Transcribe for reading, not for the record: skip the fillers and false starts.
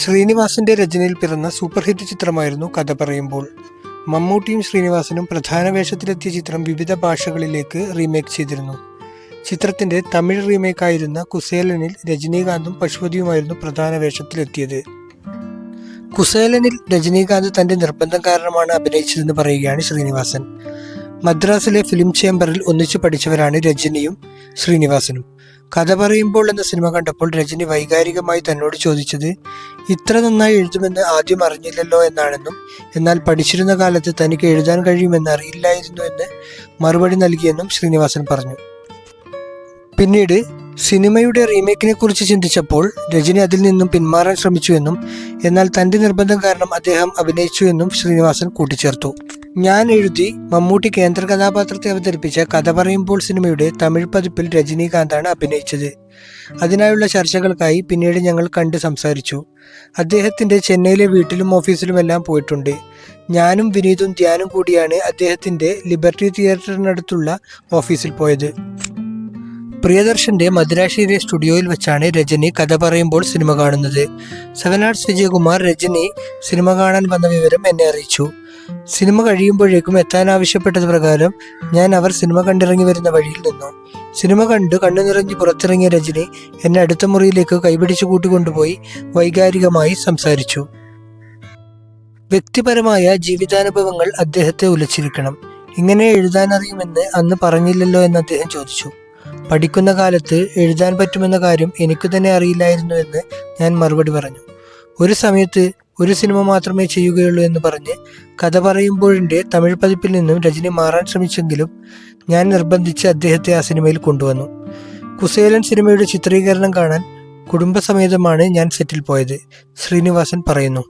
ശ്രീനിവാസന്റെ രചനയിൽ പിറന്ന സൂപ്പർ ഹിറ്റ് ചിത്രമായിരുന്നു കഥ പറയുമ്പോൾ. മമ്മൂട്ടിയും ശ്രീനിവാസനും പ്രധാന വേഷത്തിലെത്തിയ ചിത്രം വിവിധ ഭാഷകളിലേക്ക് റീമേക്ക് ചെയ്തിരുന്നു. ചിത്രത്തിന്റെ തമിഴ് റീമേക്കായിരുന്ന കുസേലനിൽ രജനീകാന്തും പശുപതിയുമായിരുന്നു പ്രധാന വേഷത്തിലെത്തിയത്. കുസേലനിൽ രജനീകാന്ത് തന്റെ നിർബന്ധം കാരണമാണ് അഭിനയിച്ചതെന്ന് പറയുകയാണ് ശ്രീനിവാസൻ. മദ്രാസിലെ ഫിലിം ചേംബറിൽ ഒന്നിച്ചു പഠിച്ചവരാണ് രജനിയും ശ്രീനിവാസനും. കഥ പറയുമ്പോൾ എന്ന സിനിമ കണ്ടപ്പോൾ രജനി വൈകാരികമായി തന്നോട് ചോദിച്ചത് ഇത്ര നന്നായി എഴുതുമെന്ന് ആദ്യം അറിഞ്ഞില്ലല്ലോ എന്നാണെന്നും, എന്നാൽ പഠിച്ചിരുന്ന കാലത്ത് തനിക്ക് എഴുതാൻ കഴിയുമെന്ന് അറിയില്ലായിരുന്നു എന്ന് മറുപടി നൽകിയെന്നും ശ്രീനിവാസൻ പറഞ്ഞു. പിന്നീട് സിനിമയുടെ റീമേക്കിനെ കുറിച്ച് ചിന്തിച്ചപ്പോൾ രജനി അതിൽ നിന്നും പിന്മാറാൻ ശ്രമിച്ചുവെന്നും, എന്നാൽ തന്റെ നിർബന്ധം കാരണം അദ്ദേഹം അഭിനയിച്ചു എന്നും ശ്രീനിവാസൻ കൂട്ടിച്ചേർത്തു. ഞാൻ എഴുതി മമ്മൂട്ടി കേന്ദ്ര കഥാപാത്രത്തെ അവതരിപ്പിച്ച കഥ പറയുമ്പോൾ സിനിമയുടെ തമിഴ് പതിപ്പിൽ രജനീകാന്താണ് അഭിനയിച്ചത്. അതിനായുള്ള ചർച്ചകൾക്കായി പിന്നീട് ഞങ്ങൾ കണ്ട് സംസാരിച്ചു. അദ്ദേഹത്തിന്റെ ചെന്നൈയിലെ വീട്ടിലും ഓഫീസിലുമെല്ലാം പോയിട്ടുണ്ട്. ഞാനും വിനീതും ധ്യാനും കൂടിയാണ് അദ്ദേഹത്തിന്റെ ലിബർട്ടി തിയേറ്ററിനടുത്തുള്ള ഓഫീസിൽ പോയത്. പ്രിയദർശന്റെ മദിരാശിയിലെ സ്റ്റുഡിയോയിൽ വെച്ചാണ് രജനി കഥ പറയുമ്പോൾ സിനിമ കാണുന്നത്. 7 Arts വിജയകുമാർ രജനി സിനിമ കാണാൻ വന്ന വിവരം എന്നെ അറിയിച്ചു. സിനിമ കഴിയുമ്പോഴേക്കും എത്താൻ ആവശ്യപ്പെട്ടത് പ്രകാരം ഞാൻ അവർ സിനിമ കണ്ടിറങ്ങി വരുന്ന വഴിയിൽ നിന്നു. സിനിമ കണ്ടു കണ്ണു നിറഞ്ഞ് പുറത്തിറങ്ങിയ രജനി എന്നെ അടുത്ത മുറിയിലേക്ക് കൈപിടിച്ചു കൂട്ടിക്കൊണ്ടുപോയി വൈകാരികമായി സംസാരിച്ചു. വ്യക്തിപരമായ ജീവിതാനുഭവങ്ങൾ അദ്ദേഹത്തെ ഉലച്ചിരിക്കണം. ഇങ്ങനെ എഴുതാനറിയുമെന്ന് അന്ന് പറഞ്ഞില്ലല്ലോ എന്ന് അദ്ദേഹം ചോദിച്ചു. പഠിക്കുന്ന കാലത്ത് എഴുതാൻ പറ്റുമെന്ന കാര്യം എനിക്ക് തന്നെ അറിയില്ലായിരുന്നു എന്ന് ഞാൻ മറുപടി പറഞ്ഞു. ഒരു സമയത്ത് ഒരു സിനിമ മാത്രമേ ചെയ്യുകയുള്ളൂ എന്ന് പറഞ്ഞ് കഥ പറയുമ്പോഴിൻ്റെ തമിഴ് പതിപ്പിൽ നിന്നും രജനി മാറാൻ ശ്രമിച്ചെങ്കിലും ഞാൻ നിർബന്ധിച്ച് അദ്ദേഹത്തെ ആ സിനിമയിൽ കൊണ്ടുവന്നു. കുസേലൻ സിനിമയുടെ ചിത്രീകരണം കാണാൻ കുടുംബസമേതമാണ് ഞാൻ സെറ്റിൽ പോയത്, ശ്രീനിവാസൻ പറയുന്നു.